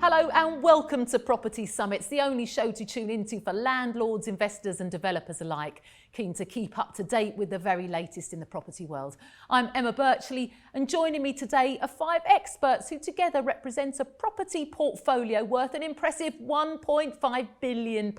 Hello and welcome to Property Summits, the only show to tune into for landlords, investors and developers alike, keen to keep up to date with the very latest in the property world. I'm Emma Birchley and joining me today are 5 experts who together represent a property portfolio worth an impressive £1.5 billion.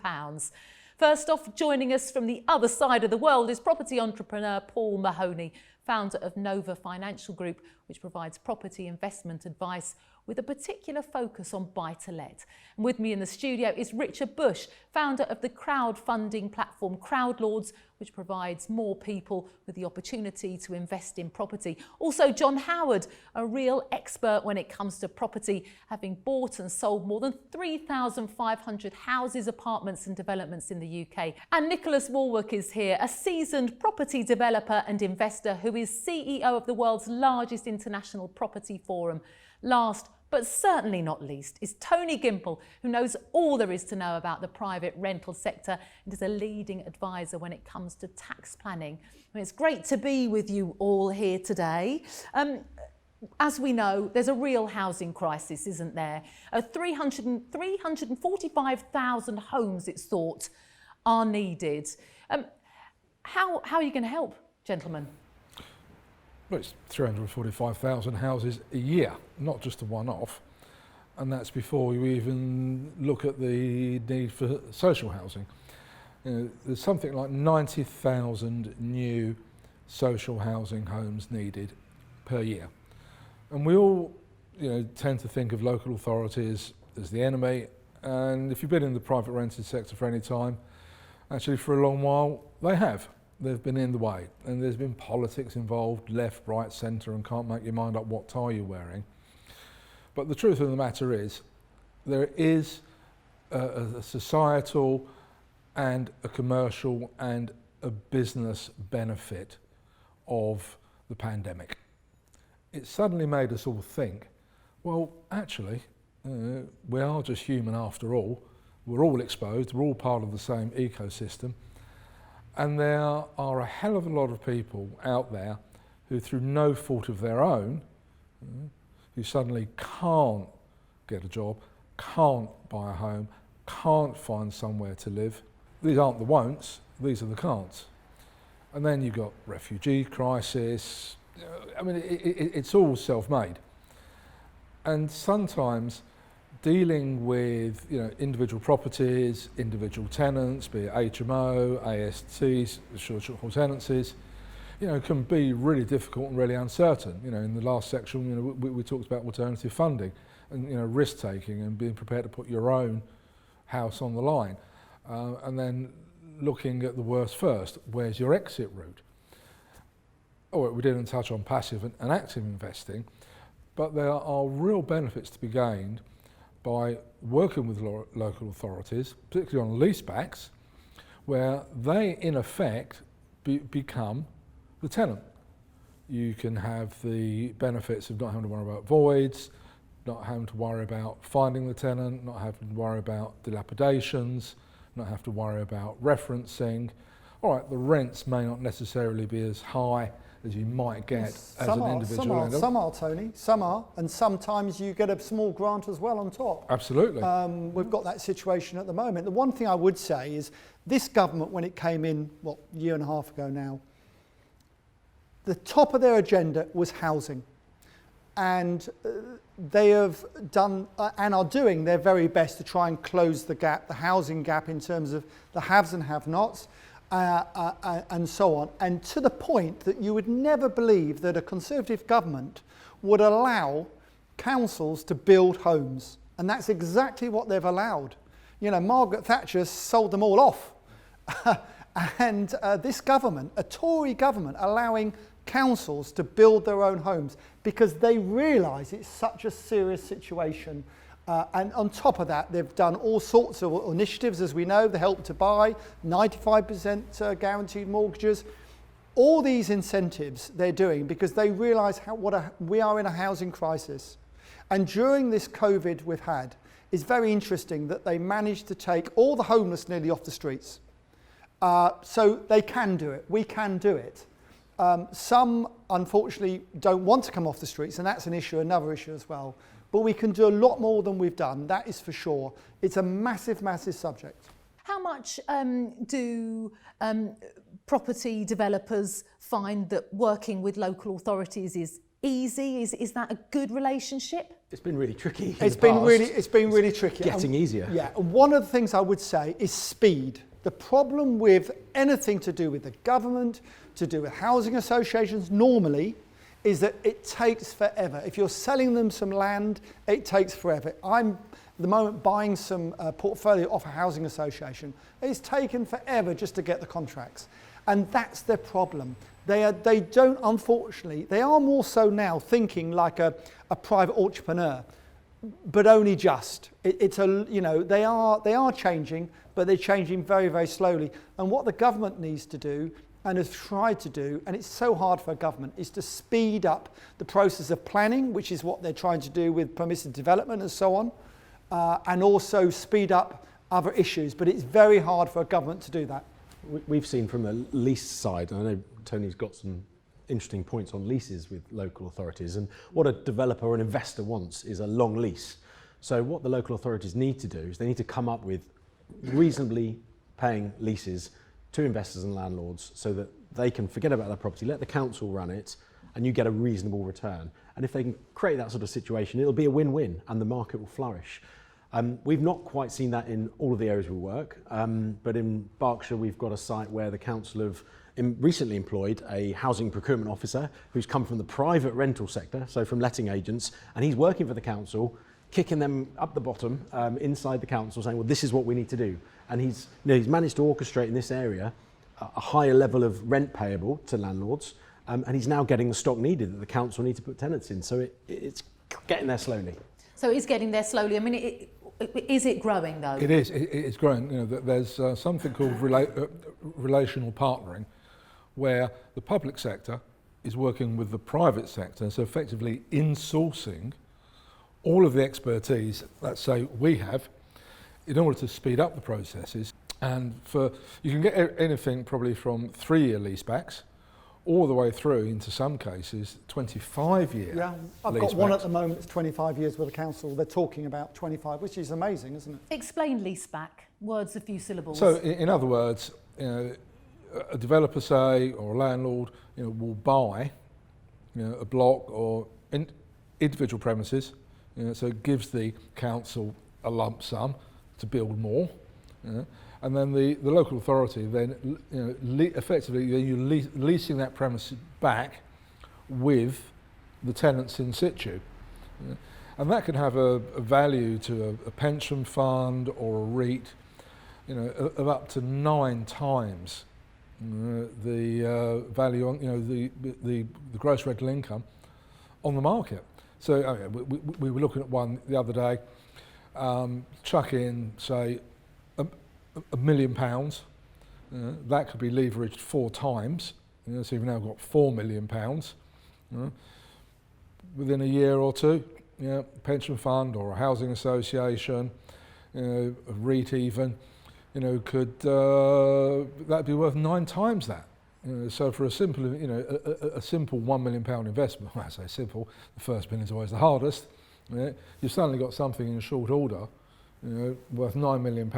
First off, joining us from the other side of the world is property entrepreneur Paul Mahoney, founder of Nova Financial Group, which provides property investment advice with a particular focus on buy-to-let. And with me in the studio is Richard Bush, founder of the crowdfunding platform Crowdlords, which provides more people with the opportunity to invest in property. Also, John Howard, a real expert when it comes to property, having bought and sold more than 3,500 houses, apartments and developments in the UK. And Nicholas Warwick is here, a seasoned property developer and investor who is CEO of the world's largest international property forum. Last but certainly not least is Tony Gimple, who knows all there is to know about the private rental sector and is a leading advisor when it comes to tax planning. It's great to be with you all here today. As we know, there's a real housing crisis, isn't there? 345,000 homes, it's thought, are needed. How are you going to help, gentlemen? Well, it's 345,000 houses a year, not just a one-off, and that's before you even look at the need for social housing. There's something like 90,000 new social housing homes needed per year. And we all tend to think of local authorities as the enemy, and if you've been in the private rented sector for any time, actually for a long while, they have. They've been in the way, and there's been politics involved, left, right, centre, and can't make your mind up what tie you're wearing. But the truth of the matter is, there is a societal and a commercial and a business benefit of the pandemic. It suddenly made us all think, well, actually, we are just human after all. We're all exposed, we're all part of the same ecosystem. And there are a hell of a lot of people out there who, through no fault of their own, who suddenly can't get a job, can't buy a home, can't find somewhere to live. These aren't the won'ts, these are the can'ts. And then you've got refugee crisis. I mean, it's all self-made. And sometimes dealing with individual properties, individual tenants, be it HMO, ASTs, short tenancies, can be really difficult and really uncertain. In the last section, we talked about alternative funding and risk taking and being prepared to put your own house on the line, and then looking at the worst first. Where's your exit route? Oh, we didn't touch on passive and active investing, but there are real benefits to be gained by working with local authorities, particularly on leasebacks, where they in effect become the tenant. You can have the benefits of not having to worry about voids, not having to worry about finding the tenant, not having to worry about dilapidations, not have to worry about referencing. All right, the rents may not necessarily be as high as you might get as an individual landlord. Some are, Tony, some are, and sometimes you get a small grant as well on top. Absolutely. We've got that situation at the moment. The one thing I would say is this government, when it came in, a year and a half ago now, the top of their agenda was housing. And they have done and are doing their very best to try and close the gap, the housing gap in terms of the haves and have-nots. And so on, and to the point that you would never believe that a Conservative government would allow councils to build homes, and that's exactly what they've allowed. Margaret Thatcher sold them all off, and this government, a Tory government, allowing councils to build their own homes because they realise it's such a serious situation. And on top of that, they've done all sorts of initiatives, as we know, the Help to Buy, 95% guaranteed mortgages. All these incentives they're doing because they realise we are in a housing crisis. And during this COVID we've had, it's very interesting that they managed to take all the homeless nearly off the streets. So they can do it, we can do it. Some, unfortunately, don't want to come off the streets, and that's another issue as well. But we can do a lot more than we've done, that is for sure. It's a massive, massive subject. How much do property developers find that working with local authorities is easy? Is that a good relationship? It's been really tricky. It's been really tricky. Getting easier. Yeah, and one of the things I would say is speed. The problem with anything to do with the government, to do with housing associations normally, is that it takes forever. If you're selling them some land, it takes forever. I'm at the moment buying some portfolio off a housing association. It's taken forever just to get the contracts. And that's their problem. They don't, unfortunately, they are more so now thinking like a private entrepreneur, but only just. They are changing, but they're changing very, very slowly. And what the government needs to do, and has tried to do, and it's so hard for a government, is to speed up the process of planning, which is what they're trying to do with permissive development and so on, and also speed up other issues. But it's very hard for a government to do that. We've seen from the lease side, and I know Tony's got some interesting points on leases with local authorities, and what a developer or an investor wants is a long lease. So what the local authorities need to do is they need to come up with reasonably paying leases to investors and landlords so that they can forget about their property, let the council run it, and you get a reasonable return. And if they can create that sort of situation, it'll be a win-win and the market will flourish. We've not quite seen that in all of the areas we work, but in Berkshire we've got a site where the council have recently employed a housing procurement officer who's come from the private rental sector, so from letting agents, and he's working for the council, kicking them up the bottom inside the council, saying, well, this is what we need to do. And he's managed to orchestrate in this area a higher level of rent payable to landlords, and he's now getting the stock needed that the council need to put tenants in. So it's getting there slowly. So it's getting there slowly. I mean, is it growing though? It is. It's growing. There's something called relational partnering, where the public sector is working with the private sector, so effectively insourcing all of the expertise, let's say, we have, in order to speed up the processes. And you can get anything probably from 3-year leasebacks all the way through into some cases 25-year. Yeah, I've got one at the moment that's 25 years with the council. They're talking about 25, which is amazing, isn't it? Explain leaseback. Words, a few syllables. So in other words, a developer, say, or a landlord, will buy, a block or individual premises. So it gives the council a lump sum to build more, and then the local authority then effectively you're leasing that premise back with the tenants in situ, and that can have a value to a pension fund or a REIT, of up to 9 times the value on the gross rental income on the market. So we were looking at one the other day, chuck in, say, £1 million, that could be leveraged 4 times, so you've now got £4 million. Within a year or two, pension fund or a housing association, a REIT even, could that'd be worth 9 times that. So for a simple, a simple £1 million investment, when I say simple, the first million is always the hardest. You've suddenly got something in short order, worth £9 million,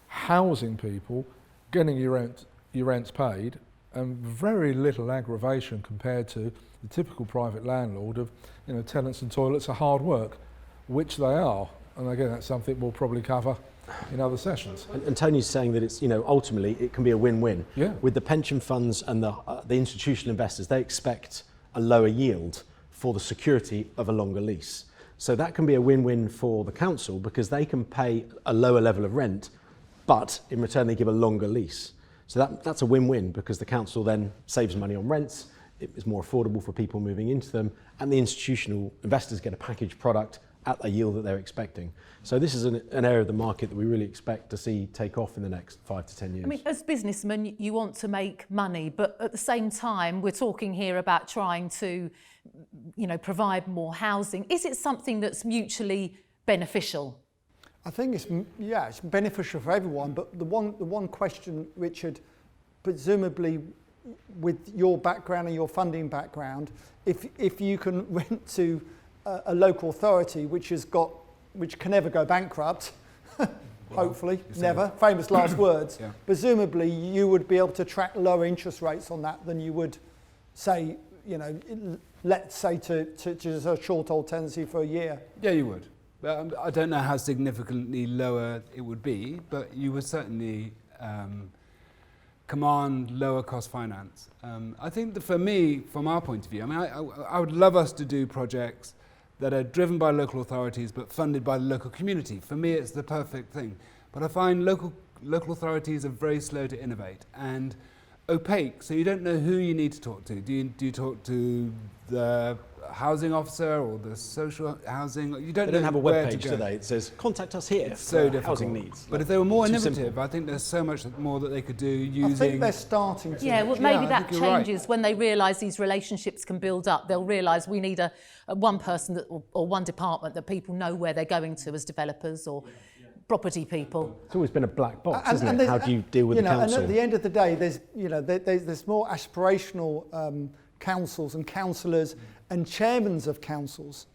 housing people, getting your rents paid, and very little aggravation compared to the typical private landlord of, tenants and toilets are hard work, which they are. And again, that's something we'll probably cover in other sessions. And Tony's saying that it's, ultimately it can be a win-win. Yeah. With the pension funds and the institutional investors, they expect a lower yield for the security of a longer lease. So that can be a win-win for the council because they can pay a lower level of rent, but in return they give a longer lease. So that's a win-win because the council then saves money on rents, it is more affordable for people moving into them, and the institutional investors get a packaged product at a yield that they're expecting. So this is an area of the market that we really expect to see take off in the next 5 to 10 years. I mean, as businessmen, you want to make money, but at the same time, we're talking here about trying to, provide more housing. Is it something that's mutually beneficial? I think it's beneficial for everyone, but the one question, Richard, presumably with your background and your funding background, if you can rent to a local authority which can never go bankrupt, hopefully, never, famous last words, Yeah. presumably you would be able to attract lower interest rates on that than you would, say, let's say to just a short hold tenancy for a year. Yeah, you would. I don't know how significantly lower it would be, but you would certainly command lower cost finance. I think that for me, from our point of view, I would love us to do projects that are driven by local authorities but funded by the local community. For me, it's the perfect thing. But I find local authorities are very slow to innovate and opaque, so you don't know who you need to talk to. Do you talk to the housing officer or the social housing? You don't They know don't have a where web to page, go. do they? It says, contact us here It's so for difficult. housing needs. But if they were more Too innovative, simple. I think there's so much more that they could do I using... think they're starting to. Yeah, well, maybe I that think you're right. changes when they realise these relationships can build up. They'll realise we need a one person or one department that people know where they're going to as developers or property people. It's always been a black box, And- isn't and it? there's- How do you deal with the council? And at the end of the day, there's more aspirational councils and councillors and chairmen of councils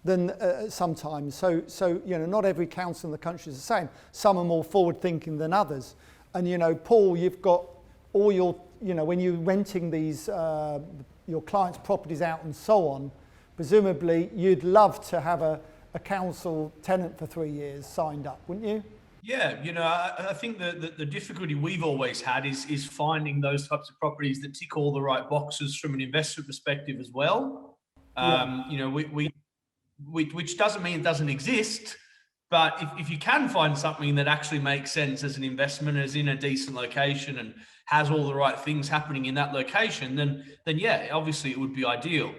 than sometimes. So not every council in the country is the same. Some are more forward thinking than others. And Paul, you've got all your when you're renting these your clients' properties out and so on, presumably you'd love to have a council tenant for 3 years signed up, wouldn't you? Yeah, I think the difficulty we've always had is finding those types of properties that tick all the right boxes from an investment perspective as well. Which doesn't mean it doesn't exist, but if you can find something that actually makes sense as an investment, is in a decent location and has all the right things happening in that location, then yeah, obviously it would be ideal.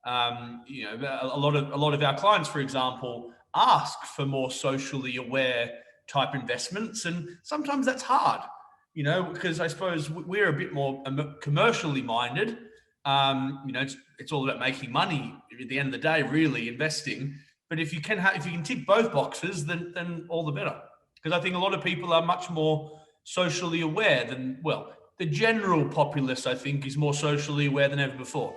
A lot of our clients, for example, ask for more socially aware type investments, and sometimes that's hard, because I suppose we're a bit more commercially minded. It's all about making money at the end of the day, really investing. But if you can tick both boxes, then all the better. Because I think a lot of people are much more socially aware than, well, the general populace, I think, is more socially aware than ever before.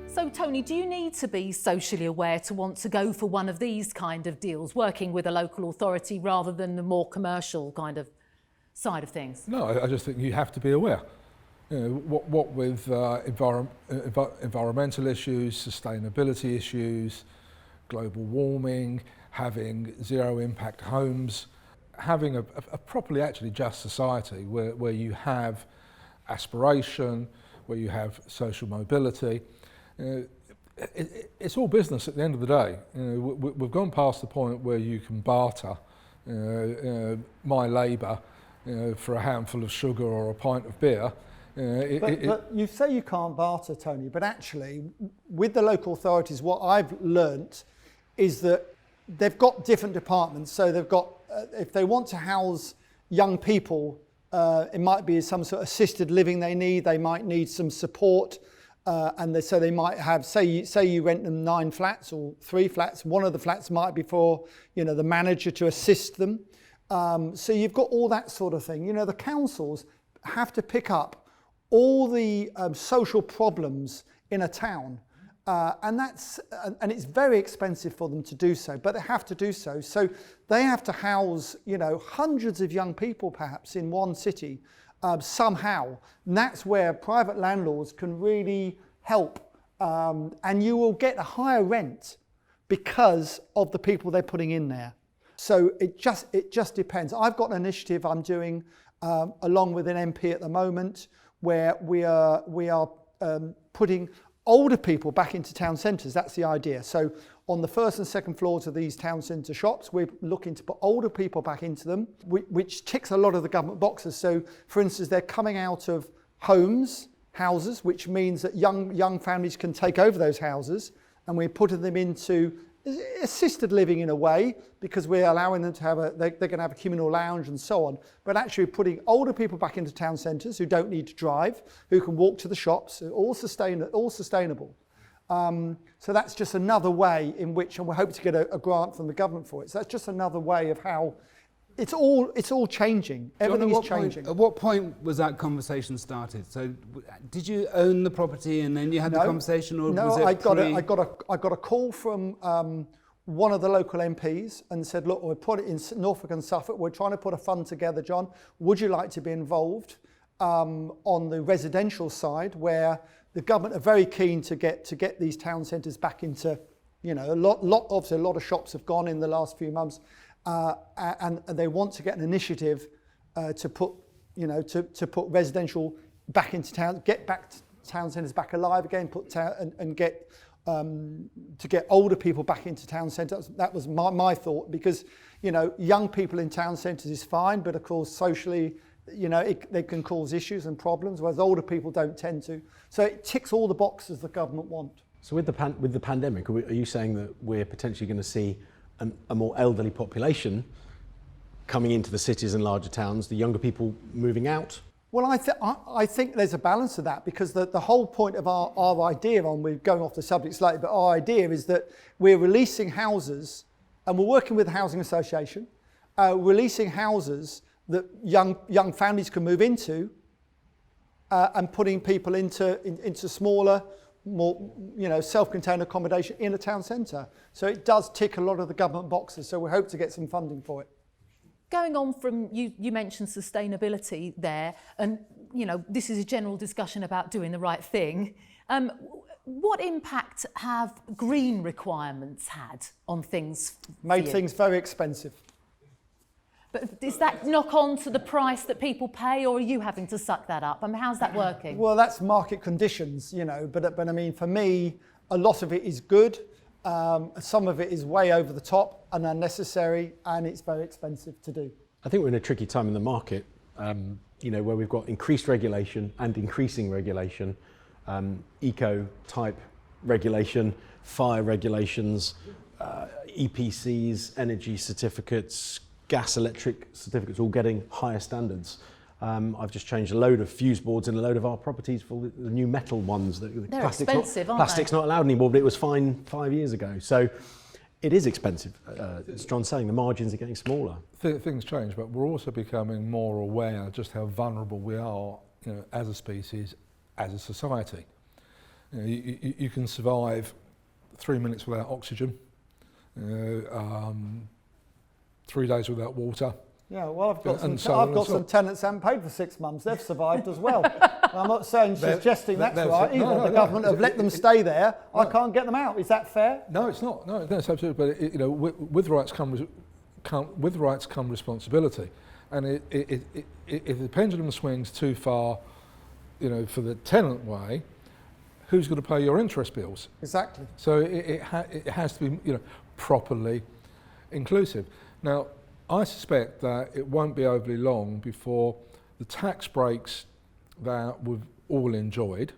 So, Tony, do you need to be socially aware to want to go for one of these kind of deals, working with a local authority rather than the more commercial kind of side of things? No, I just think you have to be aware. What with environmental issues, sustainability issues, global warming, having zero impact homes, having a properly actually just society where you have aspiration, where you have social mobility. It's all business at the end of the day. We've gone past the point where you can barter my labour for a handful of sugar or a pint of beer. But you say you can't barter, Tony, but actually with the local authorities, what I've learnt is that they've got different departments. So they've got, if they want to house young people, it might be some sort of assisted living they might need some support. So they might have, say you rent them 9 flats or 3 flats, one of the flats might be for, the manager to assist them. So you've got all that sort of thing. The councils have to pick up all the social problems in a town. And it's very expensive for them to do so, but they have to do so. So they have to house, hundreds of young people perhaps in one city. Somehow, and that's where private landlords can really help, and you will get a higher rent because of the people they're putting in there. So it just depends. I've got an initiative I'm doing along with an MP at the moment where we are putting older people back into town centres. That's the idea. So on the first and second floors of these town centre shops, we're looking to put older people back into them, which ticks a lot of the government boxes. So, for instance, they're coming out of houses, which means that young families can take over those houses, and we're putting them into assisted living in a way, because we're allowing them to have they're going to have a communal lounge and so on, but actually putting older people back into town centres who don't need to drive, who can walk to the shops, all sustainable. So that's just another way in which, and we're hoping to get a grant from the government for it. So that's just another way of how it's all changing. Everything is changing. At what point was that conversation started? So did you own the property and then you had the conversation, or was it I got a call from one of the local MPs and said, look, we'll put it in Norfolk and Suffolk. We're trying to put a fund together, John. Would you like to be involved on the residential side, where the government are very keen to get these town centres back into, a lot of shops have gone in the last few months. And they want to get an initiative to put residential back into town, get town centres back alive again, and get to get older people back into town centres. That was my thought, because young people in town centres is fine, but of course socially, they can cause issues and problems, whereas older people don't tend to. So it ticks all the boxes the government want. So with the pandemic, are you saying that we're potentially going to see a more elderly population coming into the cities and larger towns, the younger people moving out? Well, I think there's a balance of that, because the whole point of our idea, we're going off the subject slightly, but our idea is that we're releasing houses, and we're working with the Housing Association, releasing houses that young families can move into, and putting people into smaller, more self-contained accommodation in a town centre. So it does tick a lot of the government boxes, so we hope to get some funding for it. Going on from, you mentioned sustainability there, and this is a general discussion about doing the right thing. What impact have green requirements had on things? Made things very expensive. But does that knock on to the price that people pay, or are you having to suck that up? I mean, how's that working? Well, that's market conditions, but I mean, for me, a lot of it is good. Some of it is way over the top and unnecessary, and it's very expensive to do. I think we're in a tricky time in the market, where we've got increased regulation and increasing regulation, eco-type regulation, fire regulations, EPCs, energy certificates, gas electric certificates, all getting higher standards. I've just changed a load of fuse boards in a load of our properties for the new metal ones. They're expensive, aren't they? Plastic's not allowed anymore, but it was fine 5 years ago. So it is expensive. As John's saying, the margins are getting smaller. Things change, but we're also becoming more aware just how vulnerable we are, as a species, as a society. You can survive 3 minutes without oxygen, 3 days without water. Yeah, well, I've got some tenants that haven't paid for 6 months. They've survived as well. I'm not suggesting that's right either. The government have let them stay there. No. I can't get them out. Is that fair? No, it's not. No, it's absolutely. But with rights come responsibility, and if the pendulum swings too far, for the tenant way, who's going to pay your interest bills? Exactly. So it has to be properly inclusive. Now, I suspect that it won't be overly long before the tax breaks that we've all enjoyed,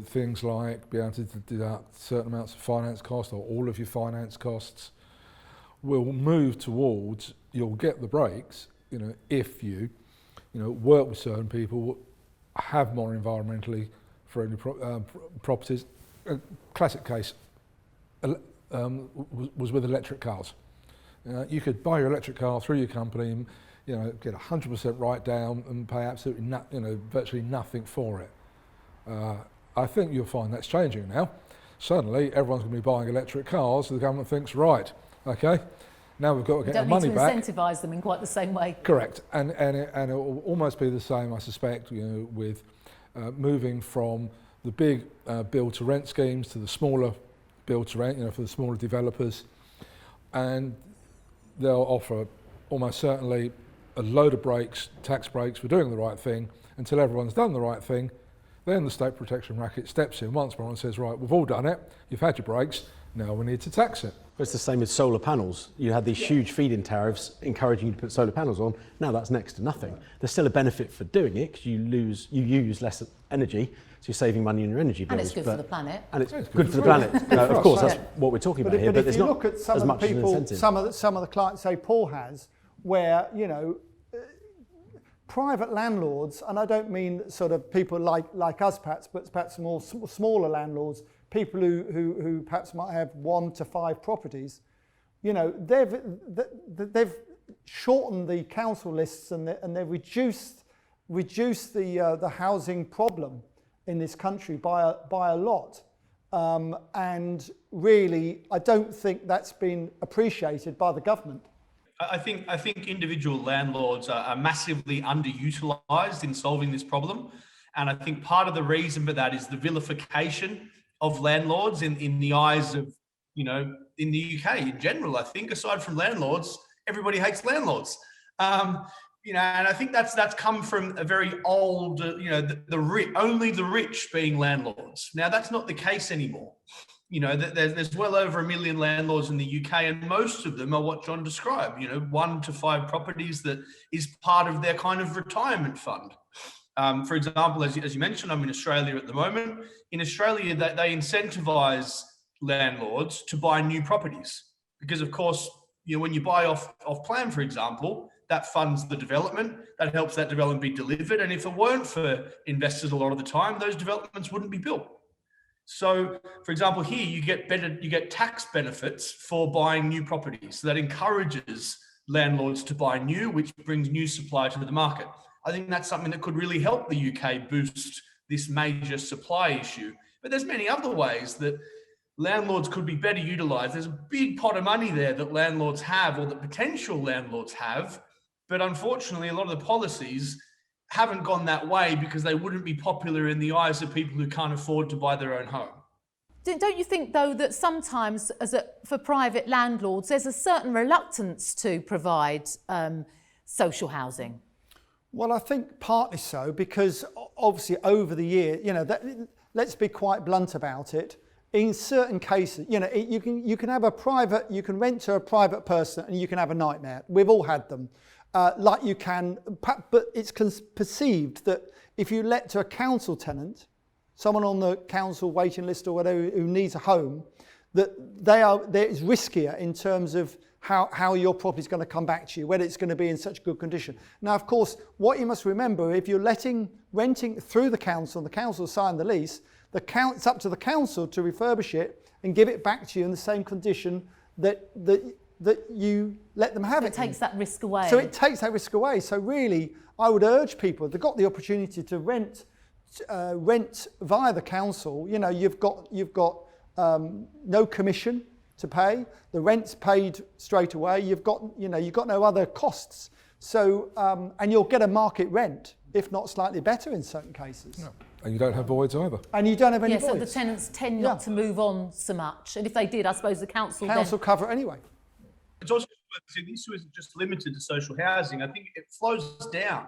things like being able to deduct certain amounts of finance costs or all of your finance costs, will move towards, you'll get the breaks, if you, work with certain people, have more environmentally friendly properties. A classic case was with electric cars. You could buy your electric car through your company, and, get 100% write down and pay absolutely virtually nothing for it. I think you'll find that's changing now. Suddenly, everyone's going to be buying electric cars. So the government thinks, right, okay, now we've got to get the money back. Don't need to incentivise them in quite the same way. Correct, and it will almost be the same, I suspect, with moving from the big build-to-rent schemes to the smaller build-to-rent, for the smaller developers, and they'll offer almost certainly a load of breaks, tax breaks for doing the right thing until everyone's done the right thing. Then the state protection racket steps in once more and says, right, we've all done it, you've had your breaks, now we need to tax it. It's the same with solar panels. You had these huge feed-in tariffs encouraging you to put solar panels on. Now that's next to nothing. There's still a benefit for doing it because you use less energy, you're saving money on your energy bills. And it's good for the planet. And it's good for the planet. Of course, that's what we're talking about here. But if there's you not look at some as of much the as an people, incentive. some of the clients, say Paul has, where private landlords, and I don't mean sort of people like us perhaps, but perhaps more smaller landlords, people who perhaps might have 1 to 5 properties, they've shortened the council lists and they've reduced the housing problem in this country by a lot. And really, I don't think that's been appreciated by the government. I think individual landlords are massively underutilised in solving this problem. And I think part of the reason for that is the vilification of landlords in the eyes of, in the UK in general. I think aside from landlords, everybody hates landlords. And I think that's come from a very old, only the rich being landlords. Now, that's not the case anymore. There's well over 1 million landlords in the UK, and most of them are what John described, 1 to 5 properties that is part of their kind of retirement fund. For example, as you mentioned, I'm in Australia at the moment. In Australia, they incentivise landlords to buy new properties because, of course, when you buy off plan, for example, that funds the development, that helps that development be delivered. And if it weren't for investors a lot of the time, those developments wouldn't be built. So, for example, here you get tax benefits for buying new properties. So that encourages landlords to buy new, which brings new supply to the market. I think that's something that could really help the UK boost this major supply issue. But there's many other ways that landlords could be better utilised. There's a big pot of money there that landlords have, or that potential landlords have. But unfortunately, a lot of the policies haven't gone that way because they wouldn't be popular in the eyes of people who can't afford to buy their own home. Don't you think, though, that sometimes for private landlords, there's a certain reluctance to provide social housing? Well, I think partly so, because obviously over the year, let's be quite blunt about it. In certain cases, you can rent to a private person and you can have a nightmare. We've all had them. But it's perceived that if you let to a council tenant, someone on the council waiting list or whatever who needs a home, that it's riskier in terms of how your property is going to come back to you, whether it's going to be in such good condition. Now, of course, what you must remember, if you're renting through the council sign the lease, it's up to the council to refurbish it and give it back to you in the same condition that you let them have it. It takes that risk away. So it takes that risk away. So really, I would urge people, if they've got the opportunity to rent via the council, you've got no commission to pay. The rent's paid straight away. You've got no other costs. So and you'll get a market rent, if not slightly better in certain cases. No. And you don't have voids either. And you don't have any voids. voids. So the tenants tend not to move on so much. And if they did, I suppose the council cover it anyway. It's also the issue isn't just limited to social housing. I think it flows down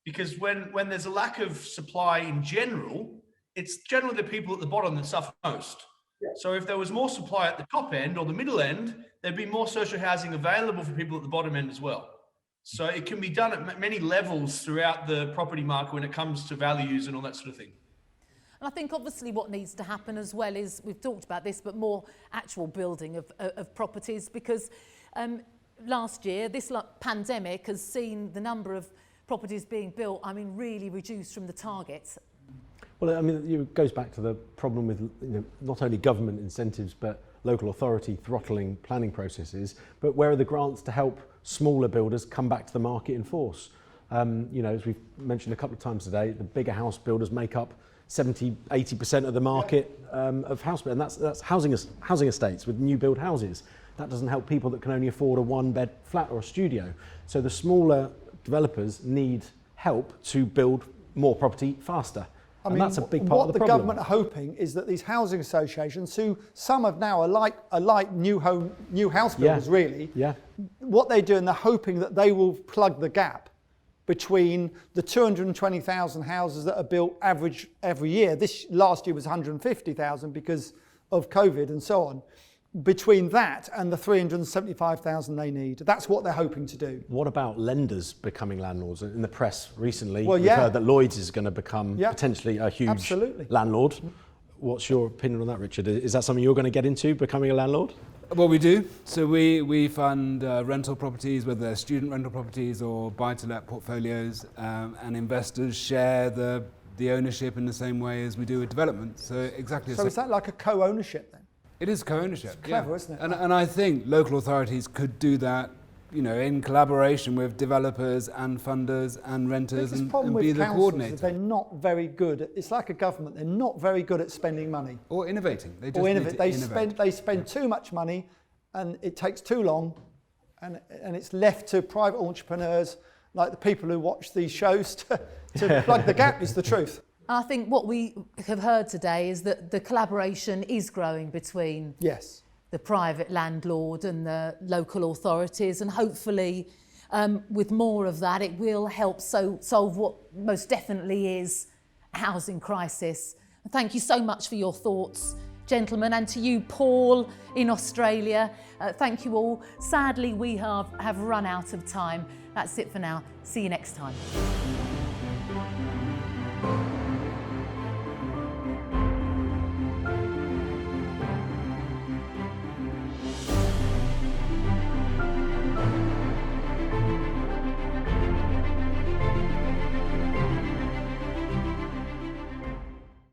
because when there's a lack of supply in general, it's generally the people at the bottom that suffer most. Yeah. So if there was more supply at the top end or the middle end, there'd be more social housing available for people at the bottom end as well. So it can be done at many levels throughout the property market when it comes to values and all that sort of thing. And I think obviously what needs to happen as well is, we've talked about this, but more actual building of properties, because last year, this pandemic has seen the number of properties being built, really reduced from the targets. Well, it goes back to the problem with not only government incentives, but local authority throttling planning processes, but where are the grants to help smaller builders come back to the market in force? As we've mentioned a couple of times today, the bigger house builders make up 70-80% of the market of house building, and that's housing estates with new build houses. That doesn't help people that can only afford a 1-bed flat or a studio. So the smaller developers need help to build more property faster. And that's a big part of the problem. What the government are hoping is that these housing associations, who some of now are like new house builders, really. Yeah. What they do, and they're hoping that they will plug the gap between the 220,000 houses that are built average every year. Last year was 150,000 because of COVID and so on. between that and the 375,000 they need. That's what they're hoping to do. What about lenders becoming landlords? In the press recently, Well, we've yeah. heard that Lloyds is going to become Yeah. potentially a huge Absolutely. landlord. What's your opinion on that, Richard? Is that something you're going to get into, becoming a landlord? Well, we do. So we fund rental properties, whether they're student rental properties or buy-to-let portfolios, and investors share the ownership in the same way as we do with development. So exactly. So is that like a co-ownership then? It is co-ownership. It's clever, isn't it? And I think local authorities could do that, you know, in collaboration with developers and funders and renters, The biggest and problem be with the councils coordinator. is they're not very good. It's like a government. They're not very good at spending money. Or innovating. They just Or need innovate. to They innovate. spend too much money, and it takes too long, and it's left to private entrepreneurs like the people who watch these shows to plug the gap. Is the truth. I think what we have heard today is that the collaboration is growing between Yes. the private landlord and the local authorities, and hopefully with more of that it will help solve what most definitely is a housing crisis. Thank you so much for your thoughts, gentlemen, and to you, Paul, in Australia. Thank you all. Sadly, we have run out of time. That's it for now. See you next time.